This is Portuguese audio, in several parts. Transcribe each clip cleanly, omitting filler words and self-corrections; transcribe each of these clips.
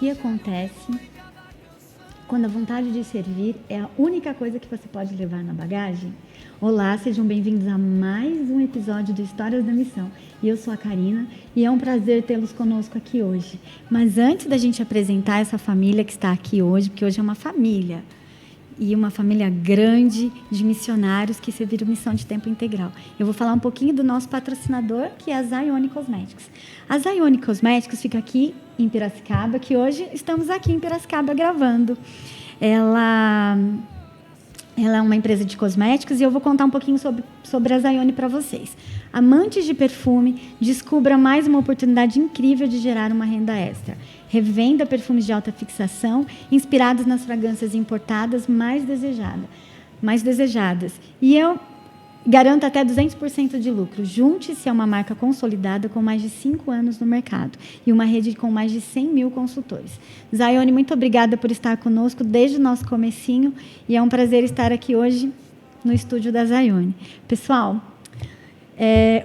que acontece quando a vontade de servir é a única coisa que você pode levar na bagagem? Olá, sejam bem-vindos a mais um episódio do Histórias da Missão. E eu sou a Karina e é um prazer tê-los conosco aqui hoje. Mas antes da gente apresentar essa família que está aqui hoje, porque hoje é uma família, e uma família grande de missionários que serviram missão de tempo integral. Eu vou falar um pouquinho do nosso patrocinador, que é a Zaione Cosméticos. A Zaione Cosméticos fica aqui em Piracicaba, que hoje estamos aqui em Piracicaba gravando. Ela é uma empresa de cosméticos e eu vou contar um pouquinho sobre a Zaione para vocês. Amantes de perfume, descubra mais uma oportunidade incrível de gerar uma renda extra. Revenda perfumes de alta fixação, inspirados nas fragrâncias importadas mais desejadas. E eu garanto até 200% de lucro. Junte-se a uma marca consolidada com mais de 5 anos no mercado e uma rede com mais de 100 mil consultores. Zaione, muito obrigada por estar conosco desde o nosso comecinho e é um prazer estar aqui hoje no estúdio da Zaione. Pessoal,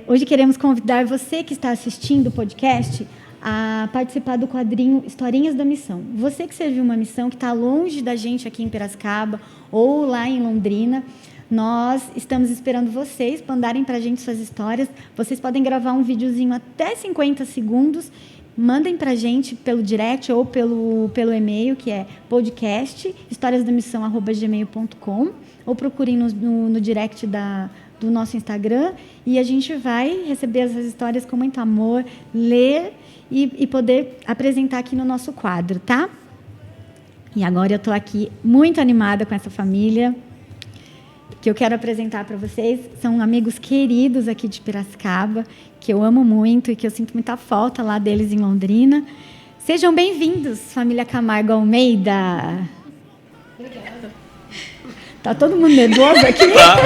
hoje queremos convidar você que está assistindo o podcast a participar do quadrinho Historinhas da Missão. Você que serviu uma missão que está longe da gente aqui em Piracicaba ou lá em Londrina, nós estamos esperando vocês mandarem para a gente suas histórias. Vocês podem gravar um videozinho até 50 segundos, mandem para a gente pelo direct ou pelo e-mail, que é podcast historiasdamissão@gmail.com, ou procurem no direct do nosso Instagram e a gente vai receber essas histórias com muito amor, ler e poder apresentar aqui no nosso quadro, tá? E agora eu estou aqui muito animada com essa família que eu quero apresentar para vocês. São amigos queridos aqui de Piracicaba, que eu amo muito e que eu sinto muita falta lá deles em Londrina. Sejam bem-vindos, família Camargo Almeida. Obrigada. Tá todo mundo nervoso aqui? Tá.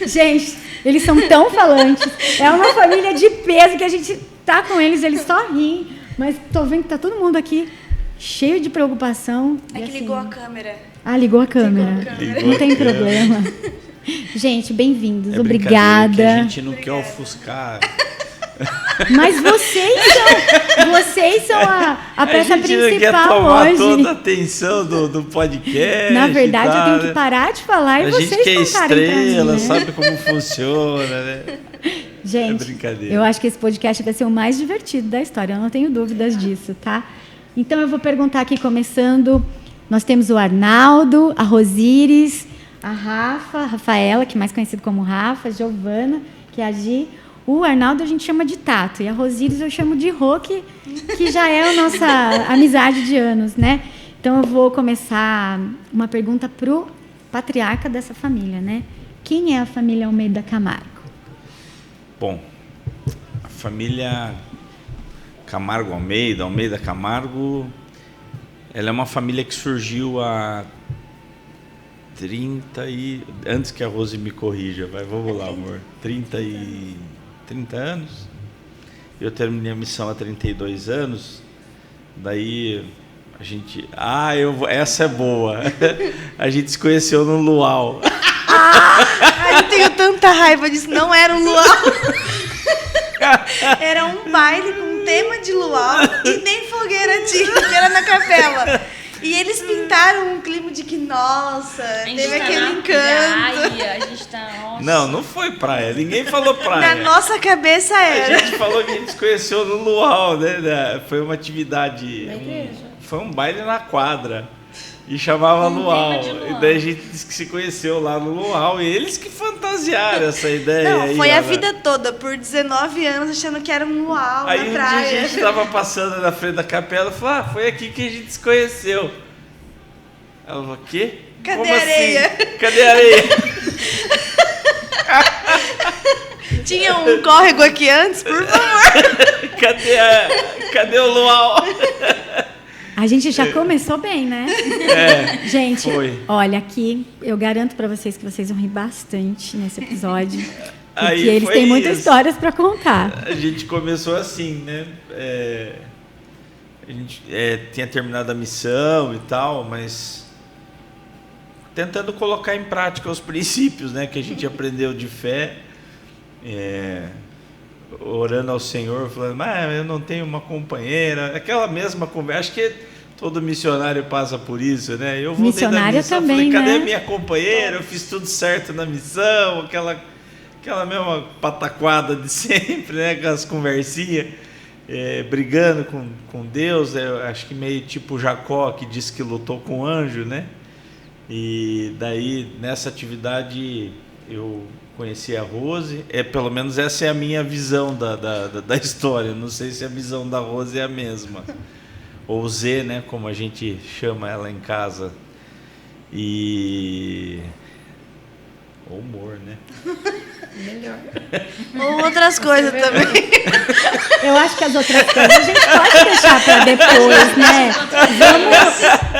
Gente, eles são tão falantes. É uma família de peso que a gente tá com eles só riem. Mas tô vendo que tá todo mundo aqui cheio de preocupação. É que ligou a câmera. Ligou a câmera. Não tem problema. Gente, bem-vindos. Obrigada. Que a gente não quer ofuscar. Mas vocês são a peça a gente principal não quer tomar hoje. toda a atenção do podcast. Na verdade, eu tenho que parar de falar e vocês contarem. A gente que é estrela, né? sabe como funciona, né? Gente, é brincadeira. Eu acho que esse podcast vai ser o mais divertido da história, eu não tenho dúvidas disso, tá? Então, eu vou perguntar aqui, começando. Nós temos o Arnaldo, a Rosíris, a Rafaela, que é mais conhecido como Rafa, a Giovana, que é a Gi. O Arnaldo a gente chama de Tato, e a Rosíris eu chamo de Rô, que já é a nossa amizade de anos, né? Então, eu vou começar uma pergunta para o patriarca dessa família, né? Quem é a família Almeida Camargo? Bom, a família Camargo Almeida Camargo, ela é uma família que surgiu há 30 e... Antes que a Rose me corrija, vamos lá, amor. 30 anos. Eu terminei a missão há 32 anos. Daí a gente... essa é boa. A gente se conheceu no Luau. Eu tenho tanta raiva disso. Não era um luau. Era um baile com tema de luau e nem fogueira tinha, que era na capela. E eles pintaram um clima de que, nossa, teve aquele encanto. Praia, a gente tá, nossa. Não foi praia. Ninguém falou praia. Na nossa cabeça era. A gente falou que a gente se conheceu no Luau, né? Foi uma atividade. Foi um baile na quadra. E chamava Luau. E daí a gente disse que se conheceu lá no Luau. E eles que fantasiaram essa ideia. Não, aí, foi a vida toda, por 19 anos, achando que era um luau aí na praia. Aí um dia a gente estava passando na frente da capela e falou, foi aqui que a gente se conheceu. Ela falou, quê? Cadê Como a areia? Assim? Cadê a areia? Tinha um córrego aqui antes, por favor. Cadê o Luau? A gente já começou bem, né? Gente, olha, aqui eu garanto para vocês que vocês vão rir bastante nesse episódio. Porque eles têm muitas histórias para contar. A gente começou assim, né? A gente tinha terminado a missão e tal, mas tentando colocar em prática os princípios, né, que a gente aprendeu de fé. orando ao Senhor, falando, mas eu não tenho uma companheira, aquela mesma conversa, acho que todo missionário passa por isso, né? Eu voltei da missão, também, falei, cadê né? minha companheira? Eu fiz tudo certo na missão, aquela mesma pataquada de sempre, né? Aquelas conversinhas, brigando com Deus, acho que meio tipo Jacó, que disse que lutou com o anjo, né? E daí, nessa atividade, eu conheci a Rose, pelo menos essa é a minha visão da história, não sei se a visão da Rose é a mesma, ou Z, né, como a gente chama ela em casa, ou humor, né? Melhor. Ou outras coisas também. Eu acho que as outras coisas a gente pode deixar para depois, né?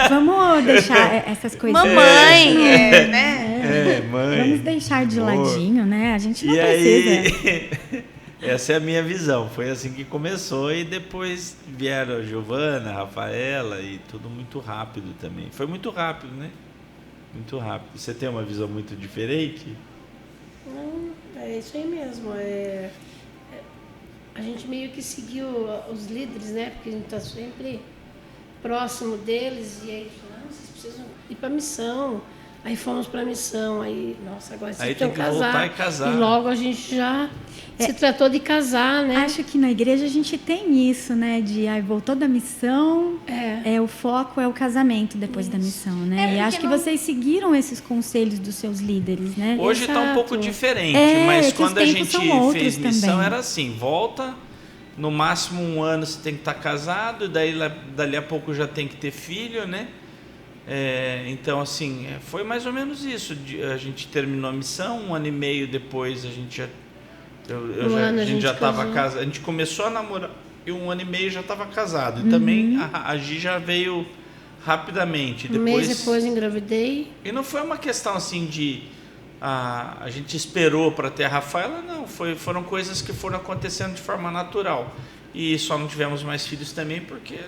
Vamos deixar essas coisas. Mamãe, né? Mãe. Vamos deixar de amor. ladinho, né? A gente não E precisa. aí, essa é a minha visão. Foi assim que começou e depois vieram a Giovana, a Rafaela e tudo muito rápido também. Foi muito rápido, né? Muito rápido. Você tem uma visão muito diferente? Não, é isso aí mesmo. A gente meio que seguiu os líderes, né? Porque a gente está sempre próximo deles e aí falou, vocês precisam ir para a missão. Aí fomos para a missão, aí, nossa, agora vocês Aí precisam tem que voltar e casar. E logo a gente já se tratou de casar, né? Acho que na igreja a gente tem isso, né? De voltou da missão, o foco é o casamento depois da missão, né? E acho que vocês seguiram esses conselhos dos seus líderes, né? Hoje está um pouco diferente, mas quando a gente fez missão era assim, volta, no máximo 1 ano você tem que estar casado, e daí dali a pouco já tem que ter filho, né? Então, assim, foi mais ou menos isso. A gente terminou a missão, 1 ano e meio depois a gente já estava casado. A gente começou a namorar e 1 ano e meio já estava casado. E também a Gi já veio rapidamente. Um mês depois engravidei. E não foi uma questão assim de a gente esperou para ter a Rafaela, não. Foram coisas que foram acontecendo de forma natural. E só não tivemos mais filhos também porque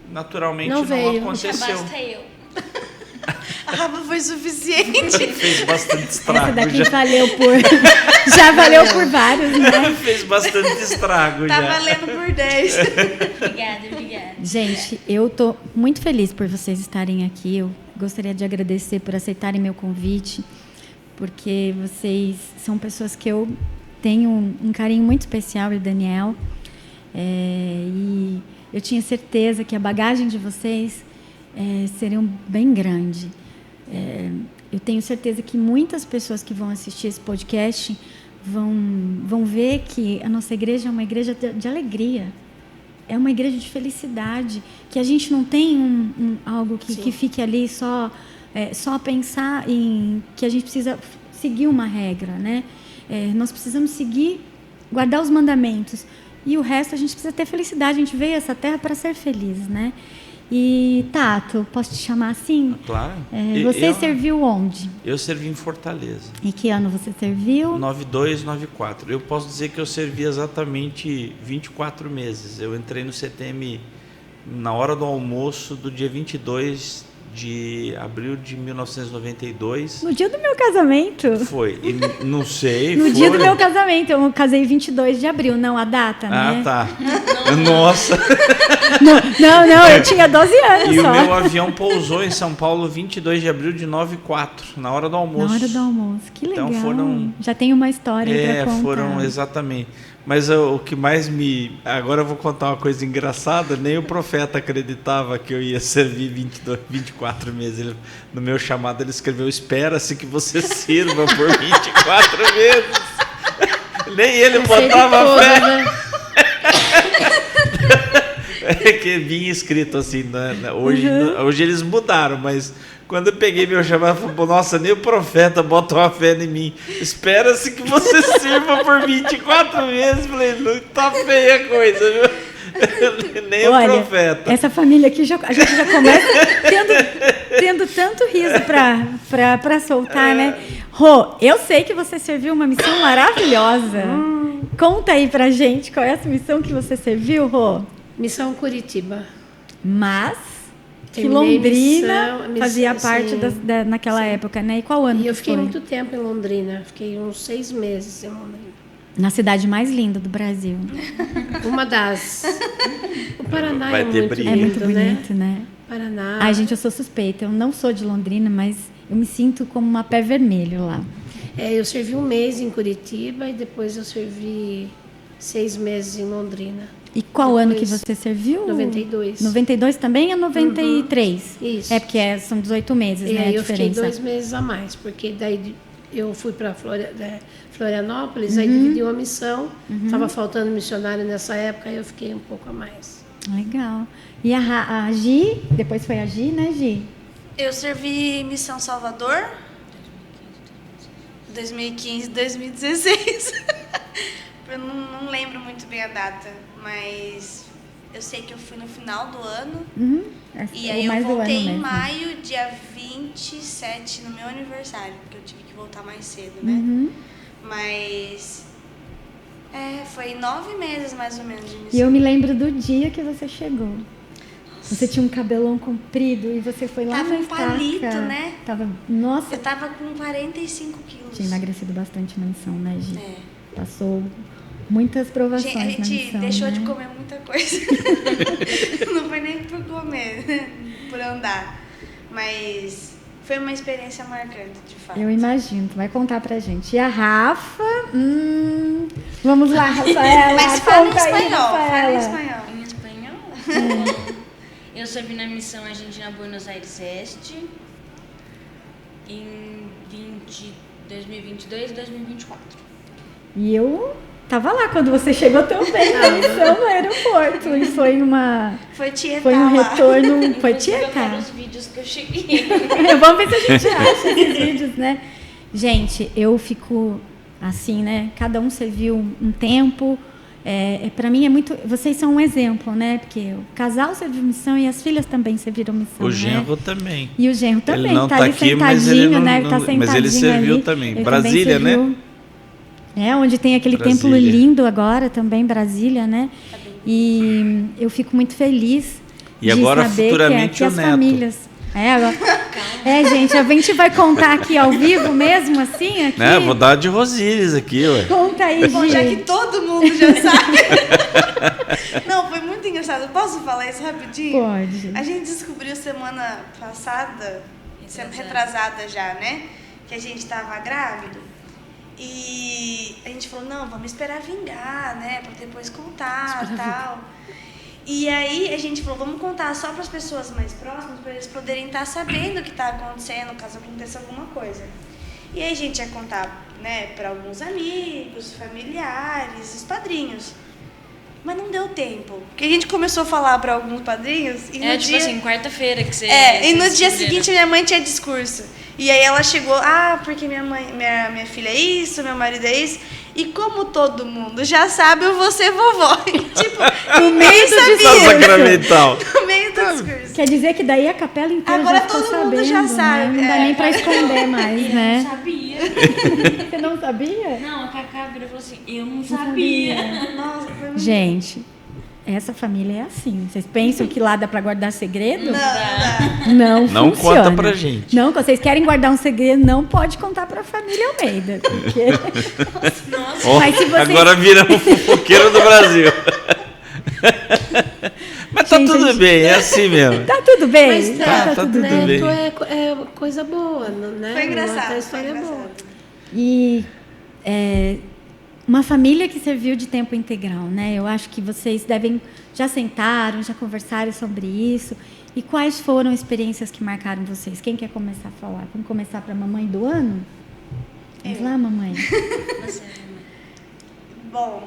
naturalmente não aconteceu. Já basta eu. A Rafa foi suficiente. Fez bastante estrago. Essa daqui já valeu por vários, né? Fez bastante estrago Tá já. valendo por 10. Obrigada. Gente, eu tô muito feliz por vocês estarem aqui. Eu gostaria de agradecer por aceitarem meu convite, porque vocês são pessoas que eu tenho um carinho muito especial, e o Daniel. E eu tinha certeza que a bagagem de vocês seria bem grande. Eu tenho certeza que muitas pessoas que vão assistir esse podcast vão ver que a nossa igreja é uma igreja de alegria. É uma igreja de felicidade, que a gente não tem algo que fique ali só pensar em que a gente precisa seguir uma regra, né? Nós precisamos guardar os mandamentos. E o resto a gente precisa ter felicidade. A gente veio a essa terra para ser feliz, né? E Tato, posso te chamar assim? Claro. Você serviu onde? Eu servi em Fortaleza. Em que ano você serviu? 92, 94. Eu posso dizer que eu servi exatamente 24 meses. Eu entrei no CTM na hora do almoço do dia 22 de abril de 1992. No dia do meu casamento. Foi. E, não sei. No dia do meu casamento. Eu casei 22 de abril, não a data, né? Ah, tá. Nossa. Não, eu tinha 12 anos e só. O meu avião pousou em São Paulo 22 de abril de 94, na hora do almoço. Na hora do almoço. Que legal. Então foram... Já tem uma história pra contar. Foram exatamente. Mas o que mais Agora eu vou contar uma coisa engraçada. Nem o profeta acreditava que eu ia servir 24 meses. No meu chamado ele escreveu: espera-se que você sirva por 24 meses. Nem ele botava fé. Né? Que vinha escrito assim, né? Hoje eles mudaram, mas quando eu peguei meu chamado, eu falei, nossa, nem o profeta bota uma fé em mim. Espera-se que você sirva por 24 meses. Falei, não tá feia a coisa, viu? Nem o profeta. Essa família aqui, a gente já começa tendo tanto riso pra soltar, né? Rô, eu sei que você serviu uma missão maravilhosa. Conta aí pra gente qual é essa missão que você serviu, Rô. Missão Curitiba. Mas que Terminei Londrina fazia missão, parte naquela época, né? E qual ano? E eu fiquei foi? muito tempo em Londrina. Fiquei uns 6 meses em Londrina. Na cidade mais linda do Brasil. Uma das. O Paraná Vai é ter muito briga. É muito lindo, né? bonito, né? Paraná. Ai, gente, eu sou suspeita. Eu não sou de Londrina, mas eu me sinto como uma pé vermelho lá. Eu servi 1 mês em Curitiba e depois eu servi 6 meses em Londrina. E qual ano que Depois, você serviu? 92. 92 também ou 93? Isso. É porque são 18 meses, E né? aí A eu fiquei diferença. 2 meses a mais, porque daí eu fui para Florianópolis, aí dividiu a missão. Estava faltando missionário nessa época, aí eu fiquei um pouco a mais. Legal. E a Gi, depois foi a Gi, né, Gi? Eu servi Missão Salvador 2015, 2016. Eu não lembro muito bem a data, mas eu sei que eu fui no final do ano. E aí eu voltei em maio, dia 27, no meu aniversário, porque eu tive que voltar mais cedo, né? Mas foi 9 meses mais ou menos de missão. E eu me lembro do dia que você chegou. Você tinha um cabelão comprido e você foi lá Tava na um estaca. palito, né? Nossa, Eu tava com 45 quilos. tinha emagrecido bastante na missão, né, Gi? É. Passou muitas provações A na gente missão, deixou né? de comer muita coisa. Não foi nem por comer, né? Por andar. Mas foi uma experiência marcante, de fato. Eu imagino, tu vai contar pra gente. E a Rafa? Vamos lá, Rafaela. Mas fala em conta aí, espanhol, fala em Rafaela. espanhol. Em espanhol? Eu servi na missão Argentina Buenos Aires Este em 2022 e 2024. E eu tava lá quando você chegou também na missão no aeroporto. E foi uma... Foi tietar Foi um lá. retorno... Foi Inclusive, eu tietar. quero os vídeos que eu cheguei. Vamos ver se a gente acha esses vídeos, né? Gente, eu fico assim, né? Cada um serviu um tempo. Pra mim é muito... Vocês são um exemplo, né? Porque o casal serviu missão e as filhas também serviram missão, O né? genro também. E o genro também, Ele não tá tá ali aqui, mas sentadinho, ele não- né? não- Tá mas sentadinho ele serviu ali. também. Ele Brasília, também serviu. Onde tem aquele templo Brasília. lindo agora também, Brasília, né? E eu fico muito feliz E agora, de saber futuramente, que o as neto. famílias... gente, a gente vai contar aqui ao vivo mesmo, assim, aqui? Né? Vou dar de Rosíris aqui, ué. Conta aí, Bom, já que Gi. todo mundo já sabe. Não, foi muito engraçado. Posso falar isso rapidinho? Pode. A gente descobriu semana passada, retrasada já, né? Que a gente tava grávido. E a gente falou, não, vamos esperar vingar, né? Pra depois contar e tal. E aí a gente falou, vamos contar só para as pessoas mais próximas, para eles poderem estar sabendo o que está acontecendo, caso aconteça alguma coisa. E aí a gente ia contar, né, para alguns amigos, familiares, os padrinhos. Mas não deu tempo. Porque a gente começou a falar para alguns padrinhos e no Tipo dia... assim, quarta-feira que você... e no vocês dia descobriram. seguinte minha mãe tinha discurso. E aí ela chegou, porque minha filha é isso, meu marido é isso. E como todo mundo já sabe, eu vou ser vovó. E, tipo, No meio do Tá discurso. sacramental. no meio do discurso. Quer dizer que daí a capela inteira Agora já ficou todo mundo sabendo, já né? sabe, Não dá é. nem pra esconder mais, Eu não né? sabia. Você não sabia? Não, a Cacá virou e falou assim, eu não sabia. Nossa, foi muito... Gente, essa família é assim. Vocês pensam que lá dá pra guardar segredo? Não dá. Não, Não funciona. conta pra gente. Não, quando vocês querem guardar um segredo, não pode contar pra família Almeida. Porque... Nossa, Ó, Mas se vocês- Agora viramos o fofoqueiro do Brasil. Mas tá Gente, tudo gente. bem, é assim mesmo. Tá tudo bem. Mas tá tudo bem. neto é coisa boa, né? Foi engraçado. A Foi história é boa. engraçado. E uma família que serviu de tempo integral, né? Eu acho que vocês já sentaram, já conversaram sobre isso. E quais foram experiências que marcaram vocês? Quem quer começar a falar? Vamos começar para a mamãe do ano? Vamos lá, mamãe. você, Bom,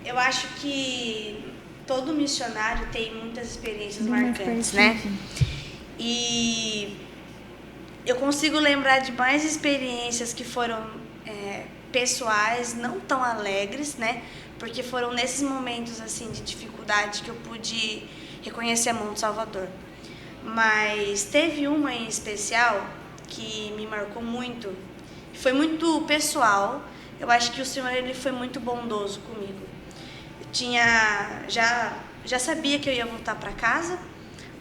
eu acho que todo missionário tem muitas experiências marcantes, né? E eu consigo lembrar de mais experiências que foram pessoais, não tão alegres, né? Porque foram nesses momentos assim de dificuldade que eu pude reconhecer a mão do Salvador. Mas teve uma em especial que me marcou muito. Foi muito pessoal. Eu acho que o Senhor ele foi muito bondoso comigo. Já sabia que eu ia voltar para casa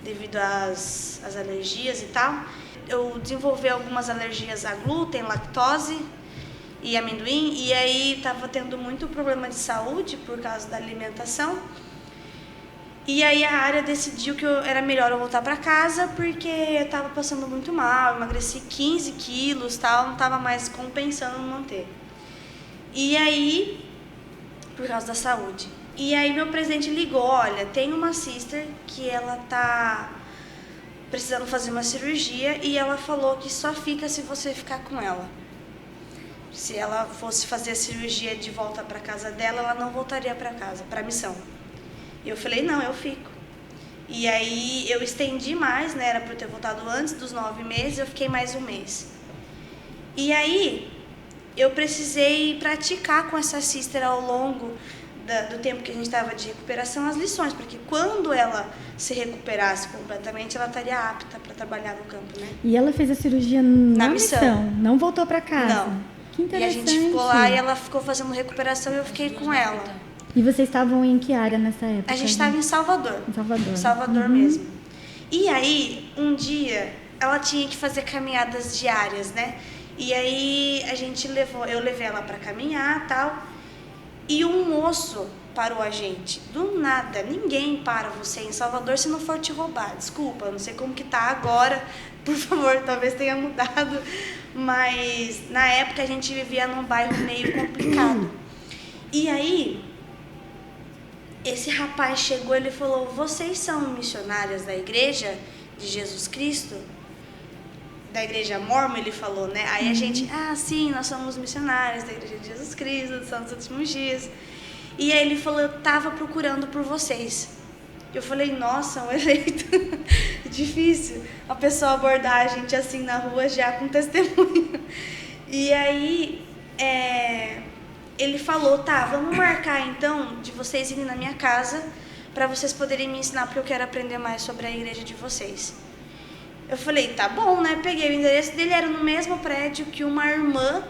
devido às alergias e tal. Eu desenvolvi algumas alergias a glúten, lactose e amendoim, e aí estava tendo muito problema de saúde por causa da alimentação. E aí a área decidiu que era melhor eu voltar para casa, porque eu estava passando muito mal, emagreci 15 quilos, tal, não estava mais compensando manter. E aí, por causa da saúde. E aí meu presidente ligou, olha, tem uma sister que ela tá precisando fazer uma cirurgia e ela falou que só fica se você ficar com ela. Se ela fosse fazer a cirurgia de volta para casa dela, ela não voltaria para casa, para a missão. E eu falei, não, eu fico. E aí eu estendi mais, né, era para eu ter voltado antes dos 9 meses, eu fiquei mais 1 mês. E aí eu precisei praticar com essa sister ao longo do tempo que a gente estava de recuperação as lições, porque quando ela se recuperasse completamente, ela estaria apta para trabalhar no campo, né? E ela fez a cirurgia na missão. Não voltou para casa? Não. Que interessante. E a gente ficou lá e ela ficou fazendo recuperação e eu fiquei com ela. E vocês estavam em que área nessa época? A gente estava em Salvador. Em Salvador. Salvador mesmo. E aí, um dia, ela tinha que fazer caminhadas diárias, né? E aí eu levei ela para caminhar e tal. E um moço parou a gente. Do nada, ninguém para você em Salvador se não for te roubar. Desculpa, eu não sei como que tá agora. Por favor, talvez tenha mudado. Mas na época a gente vivia num bairro meio complicado. E aí, esse rapaz chegou e ele falou, vocês são missionárias da igreja de Jesus Cristo? Da igreja mórmon, ele falou, né? Aí a gente, sim, nós somos missionários da igreja de Jesus Cristo, dos Santos Últimos Dias. E aí ele falou, eu tava procurando por vocês. Eu falei, nossa, um eleito. Difícil a pessoa abordar a gente assim na rua já com testemunho. E aí ele falou, tá, vamos marcar então de vocês irem na minha casa para vocês poderem me ensinar, porque eu quero aprender mais sobre a igreja de vocês. Eu falei, tá bom, né? Peguei o endereço dele, era no mesmo prédio que uma irmã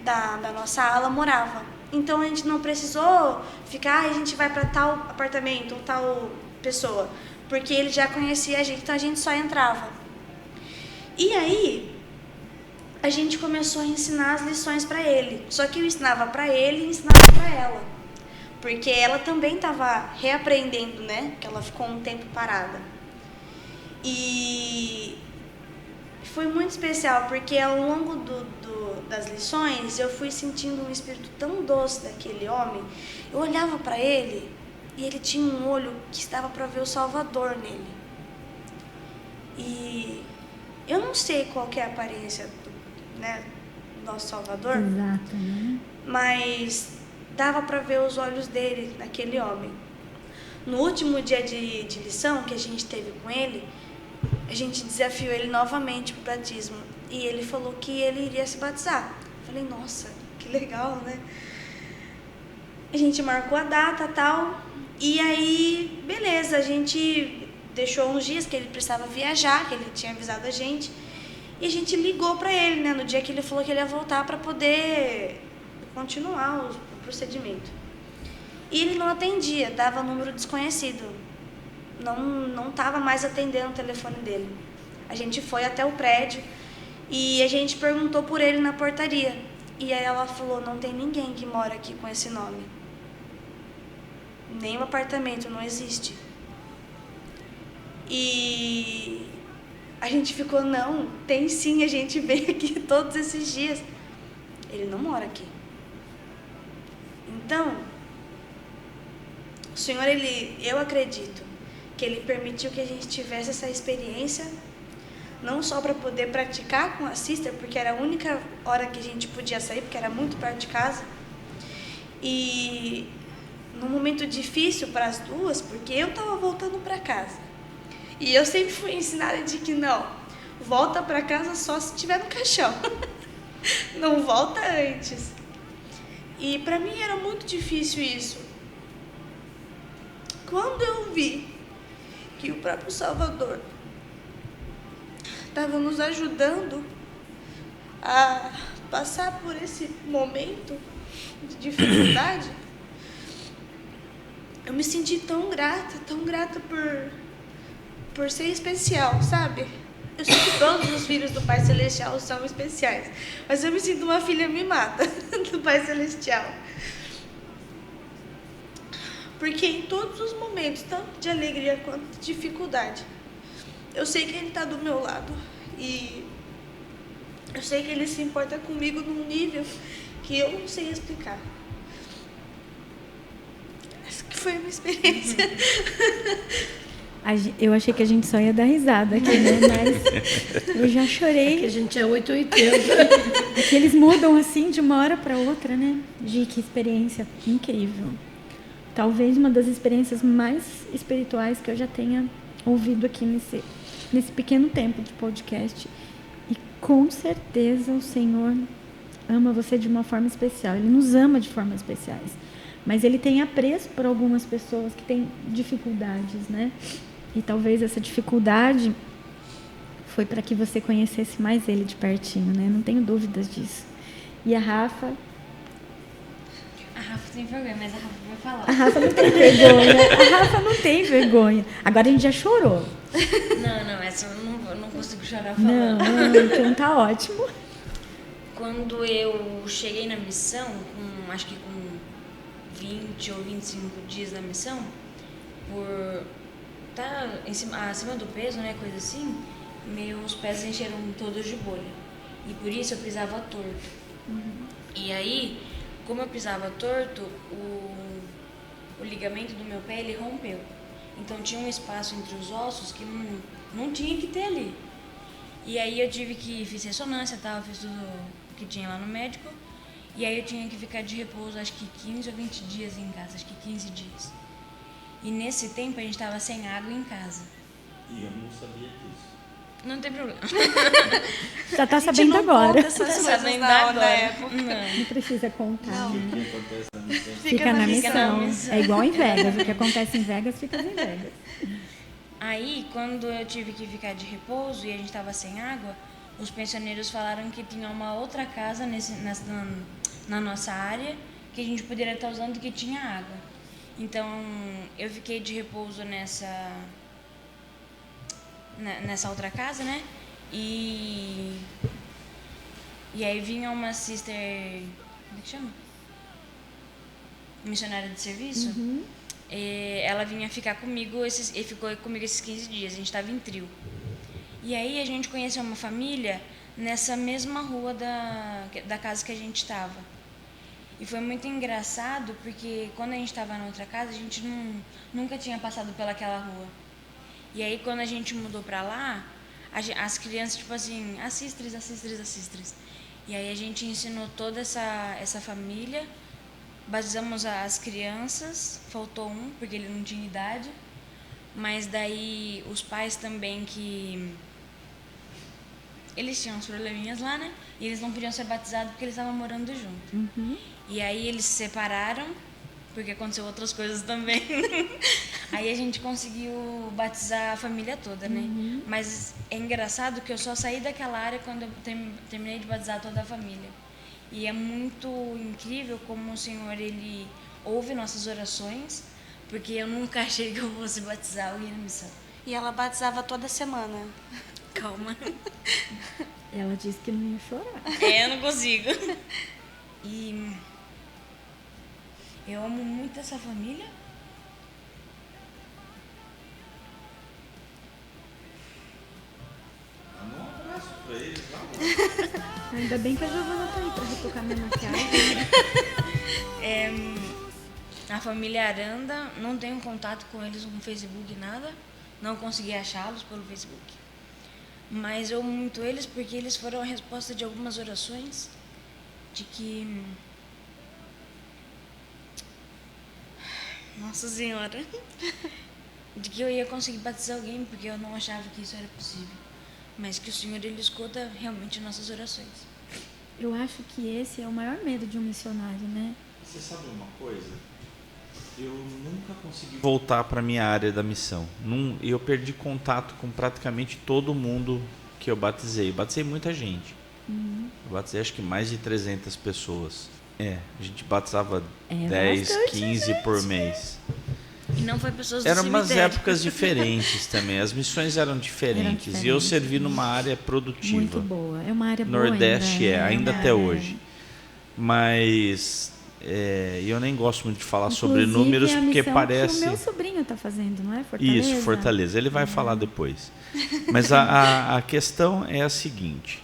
da nossa ala morava. Então a gente não precisou ficar, a gente vai para tal apartamento ou tal pessoa, porque ele já conhecia a gente, então a gente só entrava. E aí a gente começou a ensinar as lições para ele. Só que eu ensinava para ele e ensinava para ela, porque ela também estava reaprendendo, né? Porque ela ficou um tempo parada. E foi muito especial, porque ao longo das lições eu fui sentindo um espírito tão doce daquele homem. Eu olhava para ele e ele tinha um olho que estava para ver o Salvador nele. E eu não sei qual que é a aparência do nosso Salvador. Exato, né? Mas dava para ver os olhos dele naquele homem. No último dia de lição que a gente teve com ele, a gente desafiou ele novamente para o batismo. E ele falou que ele iria se batizar. Falei, nossa, que legal, né? A gente marcou a data e tal. E aí, beleza, a gente deixou uns dias que ele precisava viajar, que ele tinha avisado a gente. E a gente ligou para ele, né? No dia que ele falou que ele ia voltar para poder continuar o procedimento. E ele não atendia, dava número desconhecido. Não estava mais atendendo o telefone dele. A gente foi até o prédio e a gente perguntou por ele na portaria. E aí ela falou, não tem ninguém que mora aqui com esse nome. Nem um apartamento, não existe. E a gente ficou, não, tem sim, a gente veio aqui todos esses dias. Ele não mora aqui. Então, o Senhor, eu acredito que Ele permitiu que a gente tivesse essa experiência, não só para poder praticar com a sister, porque era a única hora que a gente podia sair, porque era muito perto de casa, e num momento difícil para as duas, porque eu estava voltando para casa, e eu sempre fui ensinada de que não, volta para casa só se estiver no caixão, não volta antes. E para mim era muito difícil isso. Quando eu vi que o próprio Salvador estava nos ajudando a passar por esse momento de dificuldade, eu me senti tão grata por ser especial, sabe? Eu sei que todos os filhos do Pai Celestial são especiais, mas eu me sinto uma filha mimada do Pai Celestial. Porque em todos os momentos, tanto de alegria quanto de dificuldade, eu sei que Ele está do meu lado. E eu sei que Ele se importa comigo num nível que eu não sei explicar. Essa que foi a minha experiência. Eu achei que a gente só ia dar risada aqui, né? Mas eu já chorei. Porque a gente é 880. É que eles mudam assim de uma hora para outra, né? Gi, que experiência incrível. Talvez uma das experiências mais espirituais que eu já tenha ouvido aqui nesse pequeno tempo de podcast. E com certeza o Senhor ama você de uma forma especial. Ele nos ama de formas especiais. Mas Ele tem apreço por algumas pessoas que têm dificuldades, né? E talvez essa dificuldade foi para que você conhecesse mais Ele de pertinho, né? Não tenho dúvidas disso. E a Rafa... A Rafa tem vergonha, mas a Rafa vai falar. A Rafa não tem vergonha. A Rafa não tem vergonha. Agora a gente já chorou. Não, essa eu não consigo chorar falando. Não, então tá ótimo. Quando eu cheguei na missão, acho que com 20 ou 25 dias na missão, por estar acima do peso, né, coisa assim, meus pés encheram todos de bolha. E por isso eu pisava torto. E aí, como eu pisava torto, o ligamento do meu pé ele rompeu. Então tinha um espaço entre os ossos que não tinha que ter ali. E aí eu tive que fiz ressonância, fiz tudo que tinha lá no médico. E aí eu tinha que ficar de repouso acho que 15 ou 20 dias em casa, acho que 15 dias. E nesse tempo a gente estava sem água em casa. E eu não sabia disso. Não tem problema. Já tá sabendo agora. Na época. Não precisa contar. O Né? que acontece na missão? Fica na missão. missão. É igual em Vegas. O que acontece em Vegas, fica em Vegas. Aí, quando eu tive que ficar de repouso e a gente estava sem água, os pensioneiros falaram que tinha uma outra casa na nossa área que a gente poderia estar usando que tinha água. Então, eu fiquei de repouso nessa outra casa, né? E aí vinha uma sister, como é que chama? Missionária de serviço. Ela vinha ficar comigo e ficou comigo esses 15 dias. A gente estava em trio. E aí a gente conheceu uma família nessa mesma rua da casa que a gente estava. E foi muito engraçado porque quando a gente estava na outra casa, a gente nunca tinha passado pelaquela rua. E aí quando a gente mudou pra lá, as crianças, tipo assim, assistres. E aí a gente ensinou toda essa família, batizamos as crianças, faltou um, porque ele não tinha idade, mas daí os pais também que... Eles tinham uns probleminhas lá, né? E eles não podiam ser batizados porque eles estavam morando junto. E aí eles se separaram, porque aconteceu outras coisas também. Aí a gente conseguiu batizar a família toda, né? Mas é engraçado que eu só saí daquela área quando eu terminei de batizar toda a família. E é muito incrível como o Senhor, Ele ouve nossas orações, porque eu nunca achei que eu fosse batizar alguém na missão. E ela batizava toda semana. Calma. Ela disse que não ia chorar. Eu não consigo. E eu amo muito essa família. Um abraço pra eles lá. Ainda bem que a Giovana tá aí pra retocar minha maquiagem. A família Aranda, não tenho contato com eles no Facebook, nada. Não consegui achá-los pelo Facebook. Mas eu amo muito eles porque eles foram a resposta de algumas orações de que... Nossa Senhora! De que eu ia conseguir batizar alguém porque eu não achava que isso era possível. Mas que o Senhor, Ele escuta realmente nossas orações. Eu acho que esse é o maior medo de um missionário, né? Você sabe uma coisa? Eu nunca consegui voltar para minha área da missão. Eu perdi contato com praticamente todo mundo que eu batizei. Eu batizei muita gente. Eu batizei acho que mais de 300 pessoas. A gente batizava 10, 15 por mês. E não foi pessoas do Eram cemitério. umas épocas diferentes também. As missões eram diferentes. E eu servi numa área produtiva. Muito boa. É uma área boa Nordeste ainda, ainda até hoje. Mas eu nem gosto muito de falar sobre números, porque parece... que o meu sobrinho está fazendo, não é? Fortaleza? Isso, Fortaleza. Ele vai falar depois. Mas a questão é a seguinte.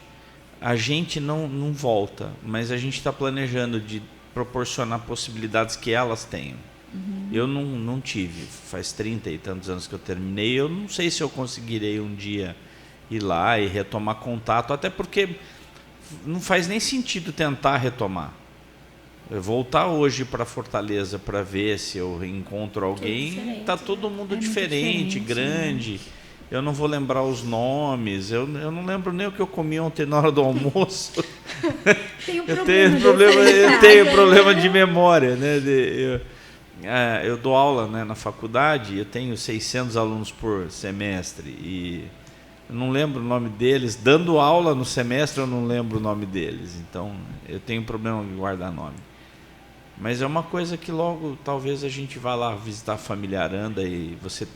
A gente não volta, mas a gente está planejando de proporcionar possibilidades que elas tenham. Eu não tive. Faz 30 e tantos anos que eu terminei. Eu não sei se eu conseguirei um dia ir lá e retomar contato, até porque não faz nem sentido tentar retomar. Voltar hoje para Fortaleza para ver se eu encontro alguém, está todo mundo diferente, grande. Né? Eu não vou lembrar os nomes, eu não lembro nem o que eu comi ontem na hora do almoço. Eu tenho problema de memória, né? Eu dou aula, né, na faculdade, eu tenho 600 alunos por semestre e eu não lembro o nome deles. Dando aula no semestre eu não lembro o nome deles, então eu tenho problema de guardar nome. Mas é uma coisa que logo talvez a gente vá lá visitar a família Aranda e você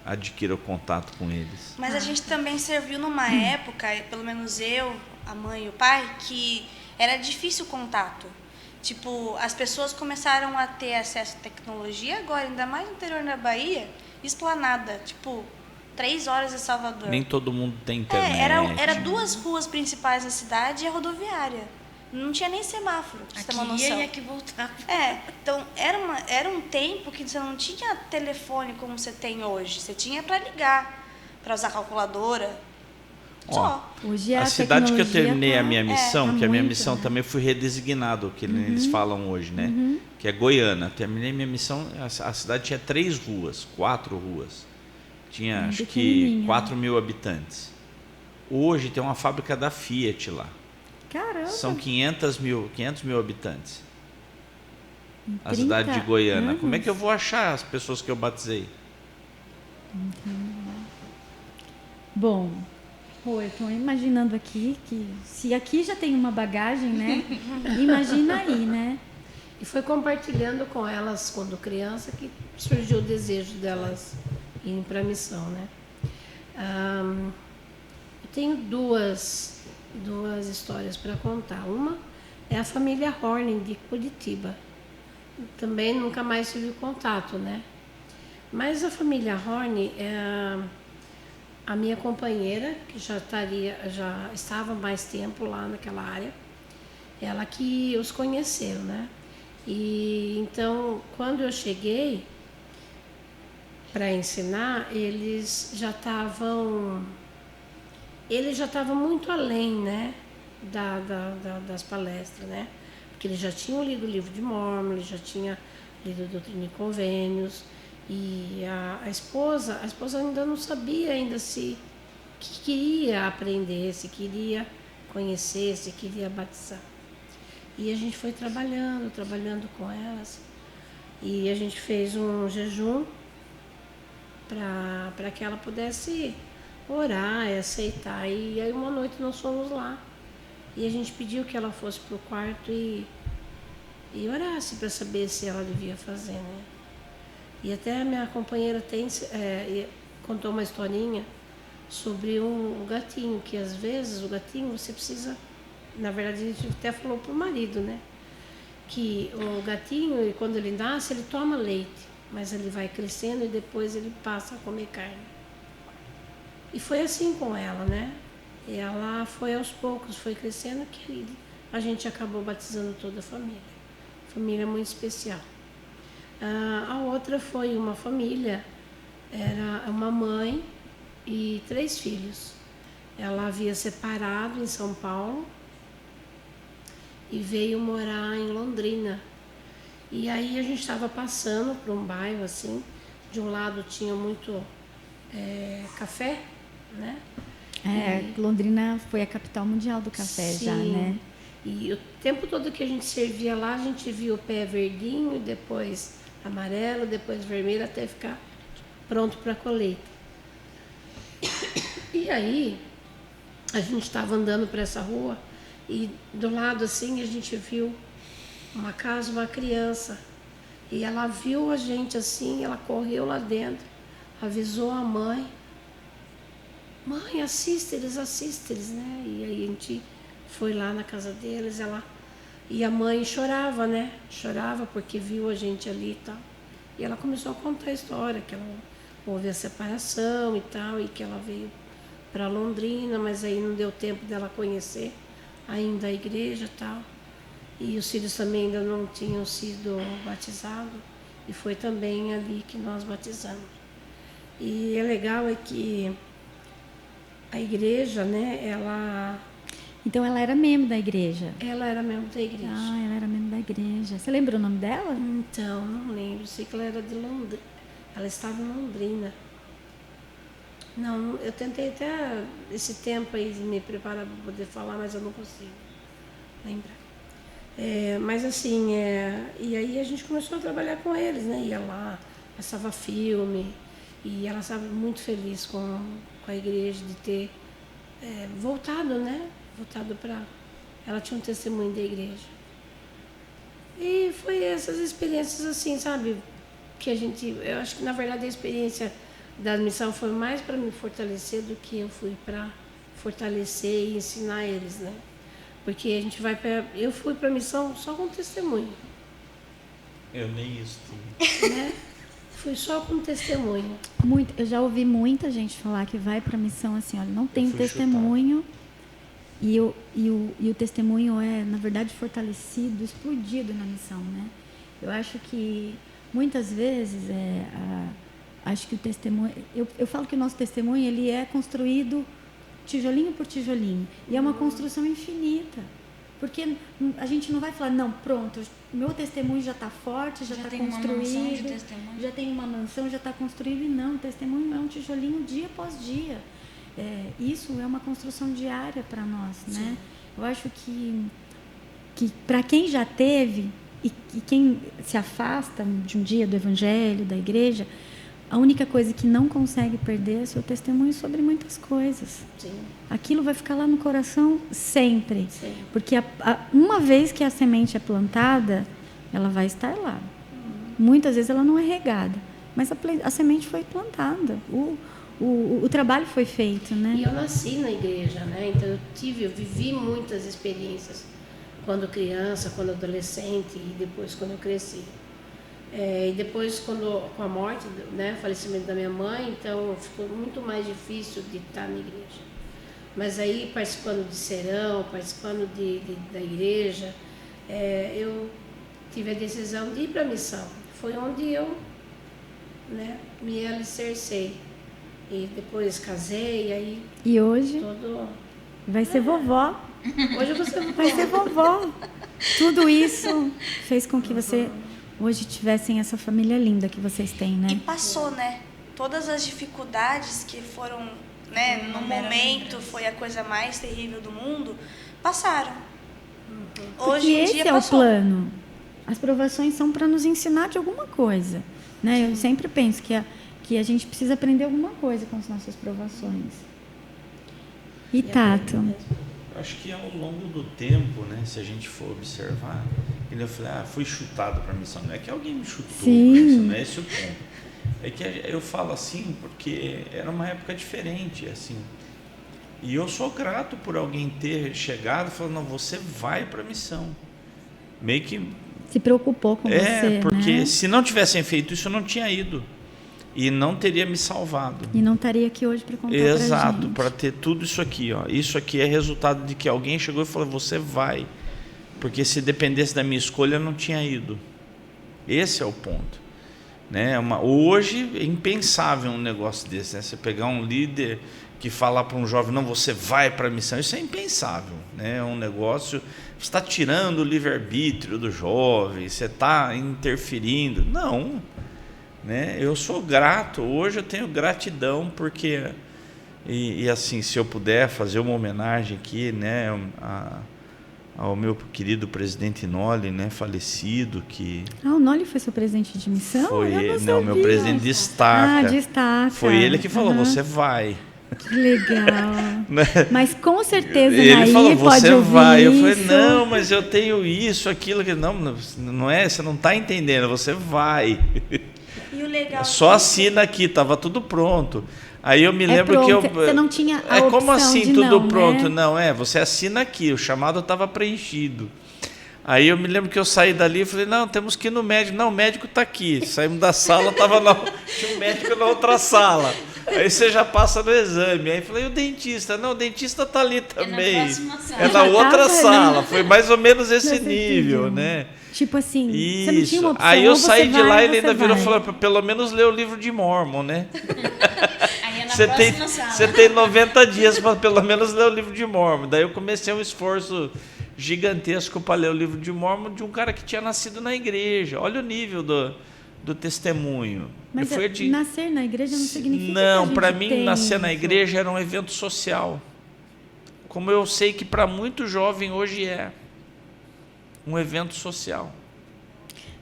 adquira o contato com eles. Mas a gente também serviu numa época, pelo menos eu, a mãe e o pai, que era difícil o contato. Tipo, as pessoas começaram a ter acesso à tecnologia agora, ainda mais no interior da Bahia, Esplanada, tipo, 3 horas de Salvador. Nem todo mundo tem internet. Era 2 ruas principais da cidade e a rodoviária. Não tinha nem semáforo, pra você ter uma noção. E aqui voltava. Então era um tempo que você não tinha telefone como você tem hoje. Você tinha para ligar, para usar calculadora. Só. Hoje a cidade que eu terminei a minha missão, a minha missão também fui redesignado, que eles falam hoje, né? Que é Goiânia. Terminei minha missão, a cidade tinha 3 ruas, 4 ruas. Tinha acho que 4 mil habitantes. Hoje tem uma fábrica da Fiat lá. Caramba. São 500 mil habitantes. A cidade de Goiânia. Como é que eu vou achar as pessoas que eu batizei? Bom, eu estou imaginando aqui que se aqui já tem uma bagagem, né? Imagina aí, né? E foi compartilhando com elas, quando criança, que surgiu o desejo delas irem para a missão, né? Eu tenho duas histórias para contar. Uma é a família Horning, de Curitiba. Também nunca mais tive contato, né? Mas a família Horning é a minha companheira, que já estava mais tempo lá naquela área, ela que os conheceu, né? E então, quando eu cheguei para ensinar, eles já estavam muito além, né, das palestras, né? Porque eles já tinham lido o livro de Mormon, eles já tinham lido Doutrina e Convênios, e a esposa ainda não sabia ainda se que queria aprender, se queria conhecer, se queria batizar. E a gente foi trabalhando com elas, e a gente fez um jejum para que ela pudesse orar e aceitar. E aí uma noite nós fomos lá e a gente pediu que ela fosse pro quarto e orasse para saber se ela devia fazer, né? E até a minha companheira contou uma historinha sobre um gatinho, que às vezes o gatinho você precisa, na verdade a gente até falou pro marido, né? Que o gatinho, quando ele nasce, ele toma leite, mas ele vai crescendo e depois ele passa a comer carne. E foi assim com ela, né? E ela foi aos poucos, foi crescendo, que a gente acabou batizando toda a família. Família muito especial. A outra foi uma família, era uma mãe e 3 filhos. Ela havia separado em São Paulo e veio morar em Londrina. E aí a gente estava passando por um bairro assim, de um lado tinha muito café, né? Londrina foi a capital mundial do café. Sim. Já, né? E o tempo todo que a gente servia lá, a gente via o pé verdinho, depois amarelo, depois vermelho, até ficar pronto para colheita. E aí, a gente estava andando por essa rua e do lado assim a gente viu uma casa, uma criança. E ela viu a gente assim, ela correu lá dentro, avisou a mãe. Mãe, assiste eles, né? E aí a gente foi lá na casa deles, e a mãe chorava, né? Chorava porque viu a gente ali e tal. E ela começou a contar a história, que ela houve a separação e tal, e que ela veio para Londrina, mas aí não deu tempo dela conhecer ainda a igreja e tal. E os filhos também ainda não tinham sido batizados, e foi também ali que nós batizamos. E é legal é que a igreja, né, Então ela era membro da igreja? Ela era membro da igreja. Ah, ela era membro da igreja. Você lembra o nome dela? Então, não lembro. Sei que ela era de Londrina. Ela estava em Londrina. Não, eu tentei até esse tempo aí me preparar para poder falar, mas eu não consigo lembrar. Mas assim, e aí a gente começou a trabalhar com eles, né? Ia lá, passava filme, e ela estava muito feliz com a igreja de ter voltado, né? Voltado para... Ela tinha um testemunho da igreja. E foi essas experiências assim, sabe? Que eu acho que na verdade a experiência da missão foi mais para me fortalecer do que eu fui para fortalecer e ensinar eles, né? Porque a gente eu fui para a missão só com testemunho. Eu nem isso. Né? Fui só com testemunho. Eu já ouvi muita gente falar que vai para a missão assim, olha, não tem testemunho. E o testemunho é, na verdade, fortalecido, explodido na missão, né? Eu acho que muitas vezes acho que o testemunho, eu falo que o nosso testemunho ele é construído tijolinho por tijolinho, e é uma construção infinita, porque a gente não vai falar, não, pronto, meu testemunho já está forte, já está construído, já tem uma mansão, já está construído, e não, o testemunho é um tijolinho dia após dia. Isso é uma construção diária para nós, né? Eu acho que para quem já teve e quem se afasta de um dia do evangelho, da igreja, a única coisa que não consegue perder é seu testemunho sobre muitas coisas. Sim. Aquilo vai ficar lá no coração sempre. Sim. Porque uma vez que a semente é plantada, ela vai estar lá. Muitas vezes ela não é regada, mas a semente foi plantada. O trabalho foi feito, né? E eu nasci na igreja, né? Então eu vivi muitas experiências quando criança, quando adolescente e depois quando eu cresci. E depois, com a morte, né, o falecimento da minha mãe, então ficou muito mais difícil de estar na igreja. Mas aí, participando de serão, participando da igreja, eu tive a decisão de ir para a missão. Foi onde eu, né, me alicercei. E depois casei, aí... E hoje vai ser vovó. Hoje eu vou ser vovó. Vai ser vovó. Tudo isso fez com que você hoje tivessem essa família linda que vocês têm, né? E passou, né? Todas as dificuldades que foram, né, no momento, foi a coisa mais terrível do mundo, passaram. Hoje em dia esse é o plano. As provações são para nos ensinar de alguma coisa, né? Eu sempre penso que a gente precisa aprender alguma coisa com as nossas provações. E Tato? Eu acho que ao longo do tempo, né, se a gente for observar, eu falei, fui chutado para a missão. Não é que alguém me chutou, isso não é esse o ponto. É que eu falo assim porque era uma época diferente, assim. E eu sou grato por alguém ter chegado e falado, não, você vai para a missão. Meio que... Se preocupou com você, porque né? Se não tivessem feito isso, eu não tinha ido. E não teria me salvado. E não estaria aqui hoje para contar pra gente. Exato, para ter tudo isso aqui. Ó. Isso aqui é resultado de que alguém chegou e falou, você vai. Porque se dependesse da minha escolha, eu não tinha ido. Esse é o ponto. Né? Hoje é impensável um negócio desse. Né? Você pegar um líder que fala para um jovem, não, você vai para a missão, isso é impensável. Né? É um negócio, você está tirando o livre-arbítrio do jovem, você está interferindo. Não. Né? Eu sou grato, hoje eu tenho gratidão porque, e assim, se eu puder fazer uma homenagem aqui, né, ao meu querido presidente Noli, né, falecido, que... o Noli foi seu presidente de missão? Foi ele, não, meu presidente de estaca. De estaca. Foi ele que falou, você vai. Que legal. Né? Mas com certeza Ele Nair falou, pode você ouvir vai. Eu isso. falei, não, mas eu tenho isso, aquilo. Não é, você não está entendendo, você vai. E o legal Só assina aqui, estava tudo pronto. Aí eu me lembro que eu... Você não tinha a como opção assim de tudo não, pronto? né? Não, você assina aqui, o chamado estava preenchido. Aí eu me lembro que eu saí dali e falei, não, temos que ir no médico. Não, o médico está aqui. Saímos da sala, tinha um médico na outra sala. Aí você já passa no exame. Aí eu falei, o dentista? Não, o dentista está ali também. É na próxima sala. É na outra sala. Foi mais ou menos esse nível, entendi. né? Tipo assim, Isso. você não tinha uma opção. Aí eu ou você saí de lá vai, e ele ainda virou e vai. falou, pelo menos lê o livro de Mórmon, né? Aí é na Você próxima sala. você tem 90 dias para pelo menos ler o livro de Mórmon. Daí eu comecei um esforço gigantesco para ler o livro de Mórmon de um cara que tinha nascido na igreja. Olha o nível do testemunho. Mas nascer na igreja não significa Não, que para a gente mim tem nascer na isso. igreja era um evento social. Como eu sei que para muito jovem hoje é um evento social.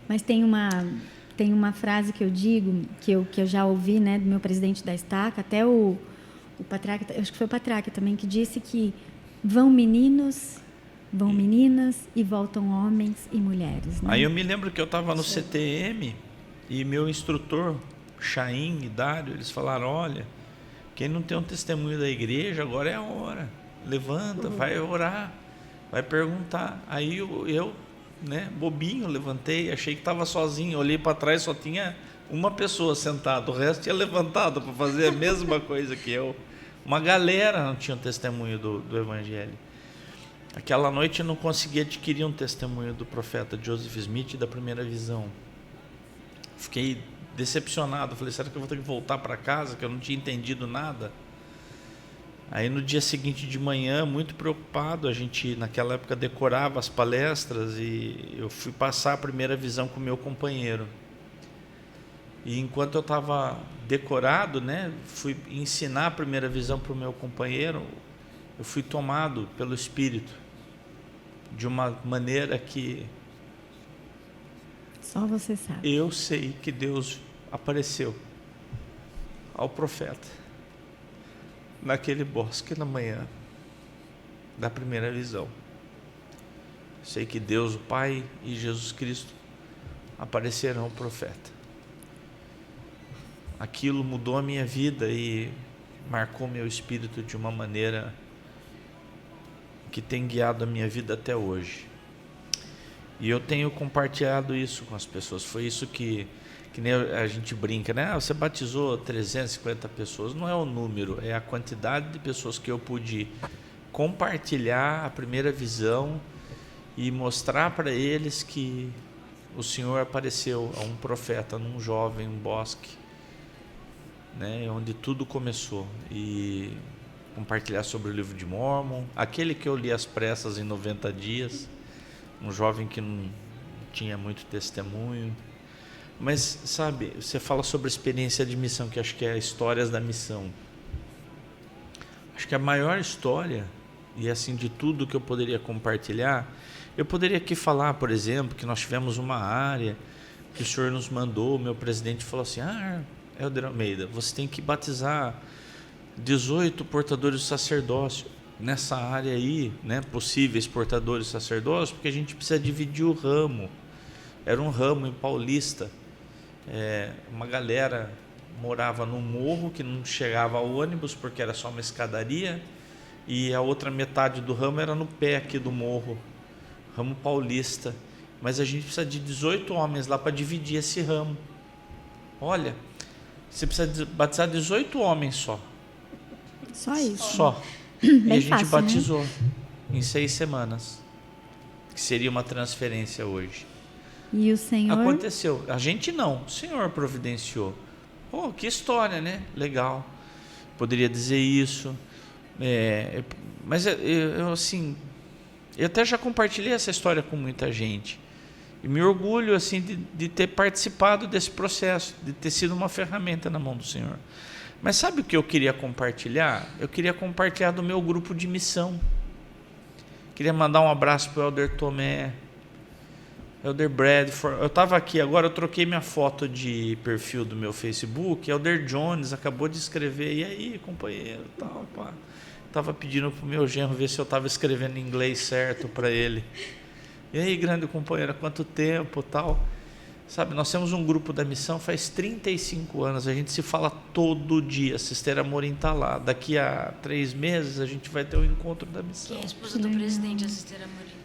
Mas tem uma frase que eu digo, que eu já ouvi, né, do meu presidente da Estaca, até o Patriarca, acho que foi o Patriarca também, que disse que vão meninos, vão meninas e voltam homens e mulheres. Né? Aí eu me lembro que eu estava no CTM e meu instrutor, Chaim e Dário, eles falaram, olha, quem não tem um testemunho da igreja, agora é a hora. Levanta, vai orar, vai perguntar. Aí eu né, bobinho, levantei, achei que estava sozinho, olhei para trás, só tinha uma pessoa sentada, o resto tinha levantado para fazer a mesma coisa que eu. Uma galera não tinha um testemunho do Evangelho. Aquela noite eu não consegui adquirir um testemunho do profeta Joseph Smith da primeira visão. Fiquei decepcionado, falei, será que eu vou ter que voltar para casa, que eu não tinha entendido nada? Aí no dia seguinte de manhã, muito preocupado, a gente naquela época decorava as palestras e eu fui passar a primeira visão com o meu companheiro. E enquanto eu estava decorado, né, fui ensinar a primeira visão para o meu companheiro, eu fui tomado pelo Espírito de uma maneira que Só você sabe. eu sei que Deus apareceu ao profeta naquele bosque na manhã da primeira visão. Sei que Deus, o Pai e Jesus Cristo apareceram ao profeta. Aquilo mudou a minha vida e marcou meu espírito de uma maneira que tem guiado a minha vida até hoje. E eu tenho compartilhado isso com as pessoas. Foi isso que nem a gente brinca, né? Você batizou 350 pessoas. Não é o número, é a quantidade de pessoas que eu pude compartilhar a primeira visão e mostrar para eles que o Senhor apareceu a um profeta, num jovem, um bosque, né? Onde tudo começou. E compartilhar sobre o livro de Mórmon, aquele que eu li às pressas em 90 dias, um jovem que não tinha muito testemunho. Mas, sabe, você fala sobre a experiência de missão, que acho que é Histórias da Missão. Acho que a maior história, e assim, de tudo que eu poderia compartilhar, eu poderia aqui falar, por exemplo, que nós tivemos uma área que o Senhor nos mandou, o meu presidente falou assim, Helder Almeida, você tem que batizar 18 portadores do sacerdócio nessa área aí, né, possíveis portadores do sacerdócio, porque a gente precisa dividir o ramo. Era um ramo em Paulista. Uma galera morava num morro que não chegava ao ônibus porque era só uma escadaria, e a outra metade do ramo era no pé aqui do morro, ramo paulista. Mas a gente precisa de 18 homens lá para dividir esse ramo. Olha, você precisa batizar 18 homens só. Só isso. Só. Bem E a gente fácil, batizou, né? em 6 semanas, que seria uma transferência hoje. E o Senhor... Aconteceu. A gente não, o Senhor providenciou. Oh, que história, né? Legal. Poderia dizer isso. Mas eu assim, eu até já compartilhei essa história com muita gente. E me orgulho assim de ter participado desse processo, de ter sido uma ferramenta na mão do Senhor. Mas sabe o que eu queria compartilhar? Eu queria compartilhar do meu grupo de missão. Queria mandar um abraço para o Helder Tomé. Elder Bradford. Eu estava aqui agora, eu troquei minha foto de perfil do meu Facebook. Elder Jones acabou de escrever. E aí, companheiro, tal, pá. Tava pedindo pro meu genro ver se eu estava escrevendo em inglês certo para ele. E aí, grande companheiro, há quanto tempo, tal. Sabe, nós temos um grupo da missão faz 35 anos. A gente se fala todo dia. A Sister Amorim está lá. Daqui a 3 meses a gente vai ter o encontro da missão. Que é a esposa do presidente, a Sister Amorim.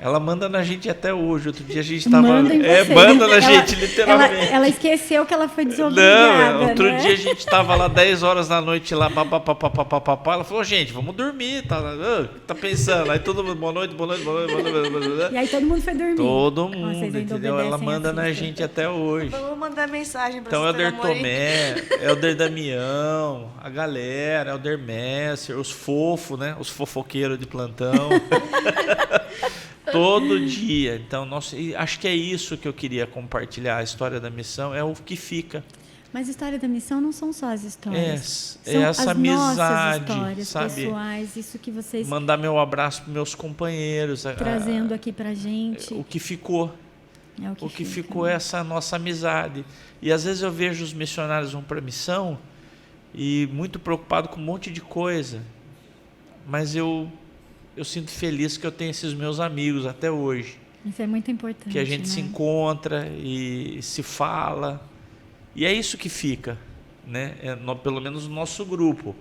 Ela manda na gente até hoje. Outro dia a gente estava... Manda na gente, literalmente. Ela esqueceu que ela foi desobrigada. Não, outro dia a gente estava lá 10 horas da noite lá, papapá. Ela falou, gente, vamos dormir. Tá pensando? Aí todo mundo, boa noite. E aí todo mundo foi dormir. Todo mundo, entendeu? Ela manda na gente até hoje. Vamos mandar mensagem para Então, Sister Elder Amorim. Tomé, Elder Damião, a galera, Elder Messer, os fofos, né? Os fofoqueiros de plantão. Todo dia. Então, acho que é isso que eu queria compartilhar. A história da missão é o que fica. Mas a história da missão não são só as histórias. É essa as amizade, nossas histórias sabe? pessoais, isso que vocês Mandar meu abraço para meus companheiros. trazendo aqui pra gente. O que ficou. É O que ficou é essa nossa amizade. E às vezes eu vejo os missionários vão para a missão e muito preocupado com um monte de coisa. Mas eu sinto feliz que eu tenho esses meus amigos até hoje. Isso é muito importante. Que a gente se encontra e se fala. E é isso que fica, né? Pelo menos no nosso grupo.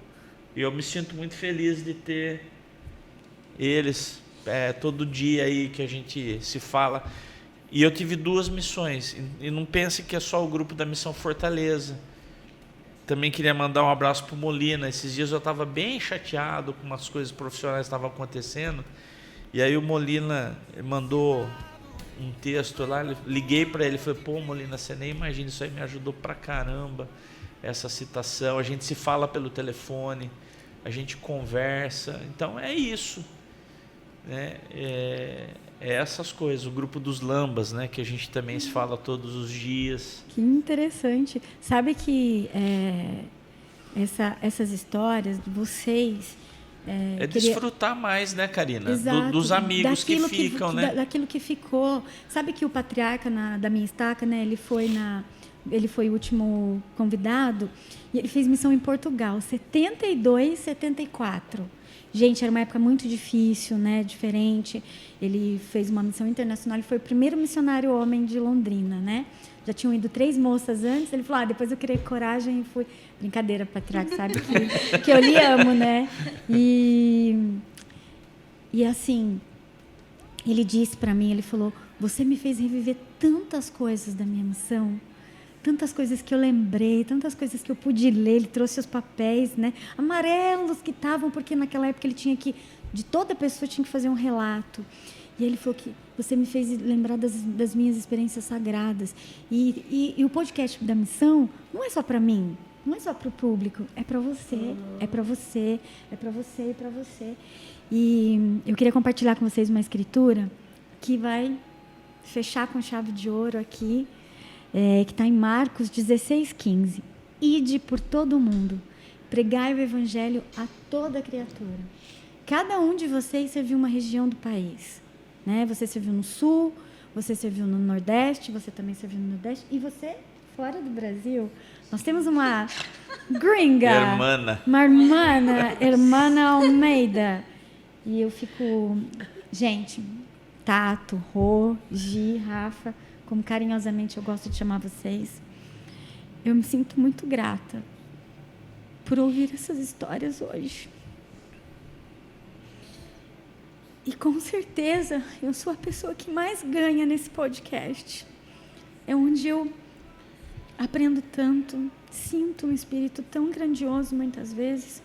E eu me sinto muito feliz de ter eles todo dia aí que a gente se fala. E eu tive 2 missões. E não pense que é só o grupo da Missão Fortaleza. Também queria mandar um abraço para o Molina. Esses dias eu estava bem chateado com umas coisas profissionais que estavam acontecendo. E aí o Molina mandou um texto lá. Liguei para ele e falei, pô, Molina, você nem imagina, isso aí me ajudou pra caramba, essa citação. A gente se fala pelo telefone, a gente conversa. Então é isso, né? É essas coisas. O grupo dos Lambas, né? Que a gente também se fala todos os dias. Que interessante. Sabe que essas histórias de vocês... desfrutar mais, né, Karina? Exato, dos amigos que ficam, né? Daquilo que ficou. Sabe que o patriarca da minha estaca, né? Ele foi o último convidado e ele fez missão em Portugal, 72, 74. Gente, era uma época muito difícil, né? Diferente. Ele fez uma missão internacional. Ele foi o primeiro missionário homem de Londrina, né? Já tinham ido 3 moças antes. Ele falou, depois eu criei coragem e fui... Brincadeira, patriarca, sabe que eu lhe amo, né? E assim, ele disse para mim, ele falou, você me fez reviver tantas coisas da minha missão, tantas coisas que eu lembrei, tantas coisas que eu pude ler. Ele trouxe os papéis, né, amarelos que estavam, porque naquela época ele tinha que, de toda pessoa tinha que fazer um relato. E ele falou que você me fez lembrar das minhas experiências sagradas. E o podcast da missão não é só para mim, não é só para o público, é para você, é para você, é para você e para você. E eu queria compartilhar com vocês uma escritura que vai fechar com chave de ouro aqui, que está em Marcos 16:15. Ide por todo o mundo, pregai o evangelho a toda criatura. Cada um de vocês serviu uma região do país, né? Você serviu no Sul, você serviu no Nordeste, você também serviu no Nordeste, e você fora do Brasil. Nós temos uma gringa, uma irmã Almeida. E eu fico... Gente, Tato, Rô, Gi, Rafa, como carinhosamente eu gosto de chamar vocês, eu me sinto muito grata por ouvir essas histórias hoje. E com certeza eu sou a pessoa que mais ganha nesse podcast. É onde eu aprendo tanto, sinto um espírito tão grandioso muitas vezes.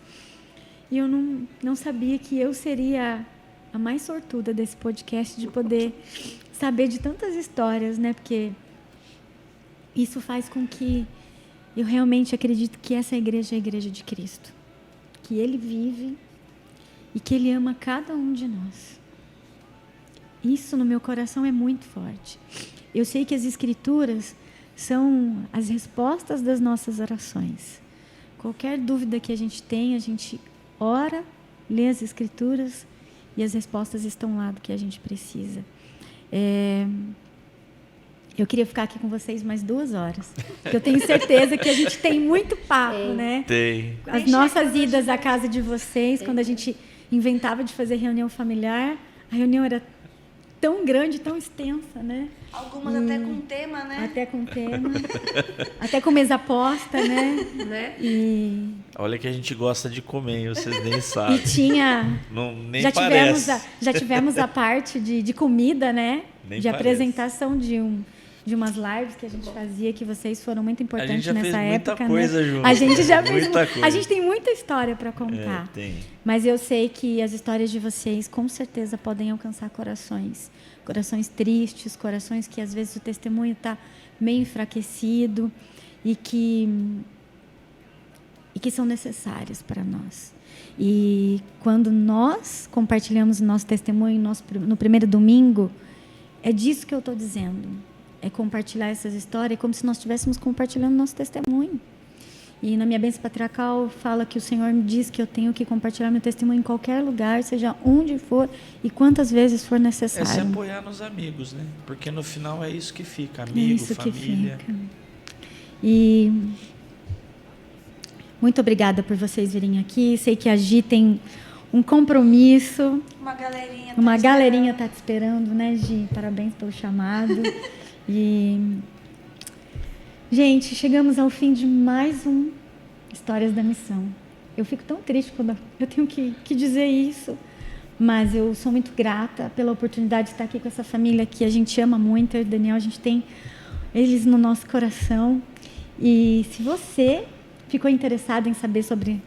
E eu não sabia que eu seria a mais sortuda desse podcast de poder saber de tantas histórias, né? Porque isso faz com que eu realmente acredito que essa igreja é a igreja de Cristo. Que Ele vive e que Ele ama cada um de nós. Isso no meu coração é muito forte. Eu sei que as Escrituras são as respostas das nossas orações. Qualquer dúvida que a gente ora, lê as Escrituras e as respostas estão lá do que a gente precisa. Eu queria ficar aqui com vocês mais 2 horas, porque eu tenho certeza que a gente tem muito papo, né? Tem. As nossas idas à casa de vocês, quando a gente inventava de fazer reunião familiar, a reunião era tão grande, tão extensa, né? Algumas até com tema, né? Até com tema. Até com mesa posta, né? E Olha que a gente gosta de comer, hein? Vocês nem sabem. tinha... Nem já parece. tivemos a parte de comida, né? Nem de parece. apresentação de umas lives que a gente fazia, que vocês foram muito importantes já nessa fez muita época, coisa né? junto. A gente já fez Muita coisa. A gente tem muita história para contar. Tem. Mas eu sei que as histórias de vocês com certeza podem alcançar corações tristes, corações que às vezes o testemunho está meio enfraquecido e que são necessárias para nós. E quando nós compartilhamos o nosso testemunho no primeiro domingo, é disso que eu estou dizendo. É compartilhar essas histórias como se nós estivéssemos compartilhando nosso testemunho. E na minha bênção patriarcal fala que o Senhor me diz que eu tenho que compartilhar meu testemunho em qualquer lugar, seja onde for e quantas vezes for necessário. É se apoiar nos amigos, né? Porque no final é isso que fica, amigo, isso família. Que fica. E muito obrigada por vocês virem aqui. Sei que a Gi tem um compromisso. Uma galerinha está te esperando, né, Gi? Parabéns pelo chamado. E gente, chegamos ao fim de mais um Histórias da Missão. Eu fico tão triste quando eu tenho que dizer isso, mas eu sou muito grata pela oportunidade de estar aqui com essa família que a gente ama muito. Eu e o Daniel, a gente tem eles no nosso coração. E se você ficou interessado em saber sobre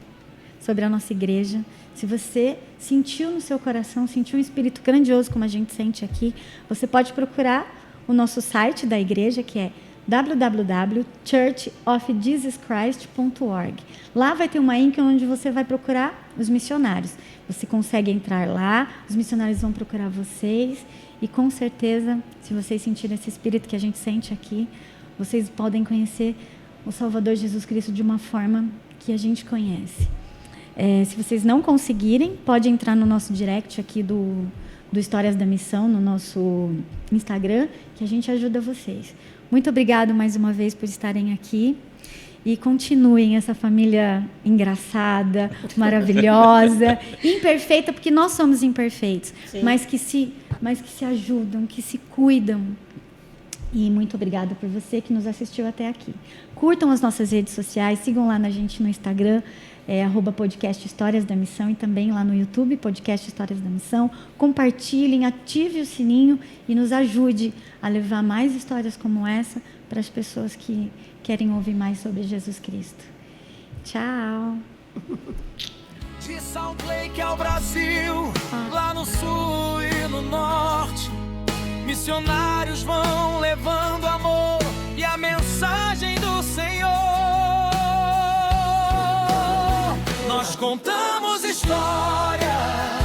a nossa igreja, se você sentiu no seu coração, sentiu um espírito grandioso como a gente sente aqui, você pode procurar o nosso site da igreja, que é www.churchofjesuschrist.org. Lá vai ter uma link onde você vai procurar os missionários. Você consegue entrar lá, os missionários vão procurar vocês e com certeza, se vocês sentirem esse espírito que a gente sente aqui, vocês podem conhecer o Salvador Jesus Cristo de uma forma que a gente conhece. Se vocês não conseguirem, pode entrar no nosso direct aqui do Histórias da Missão, no nosso Instagram, que a gente ajuda vocês. Muito obrigado mais uma vez por estarem aqui e continuem essa família engraçada, maravilhosa, imperfeita, porque nós somos imperfeitos, mas que se ajudam, que se cuidam. E muito obrigada por você que nos assistiu até aqui. Curtam as nossas redes sociais, sigam lá na gente no Instagram, @podcast Histórias da Missão, e também lá no YouTube, Podcast Histórias da Missão. Compartilhem, ative o sininho e nos ajude a levar mais histórias como essa para as pessoas que querem ouvir mais sobre Jesus Cristo. Tchau! De Salt Lake ao Brasil, lá no sul e no norte, missionários vão levando amor e a mensagem do Senhor. Nós contamos histórias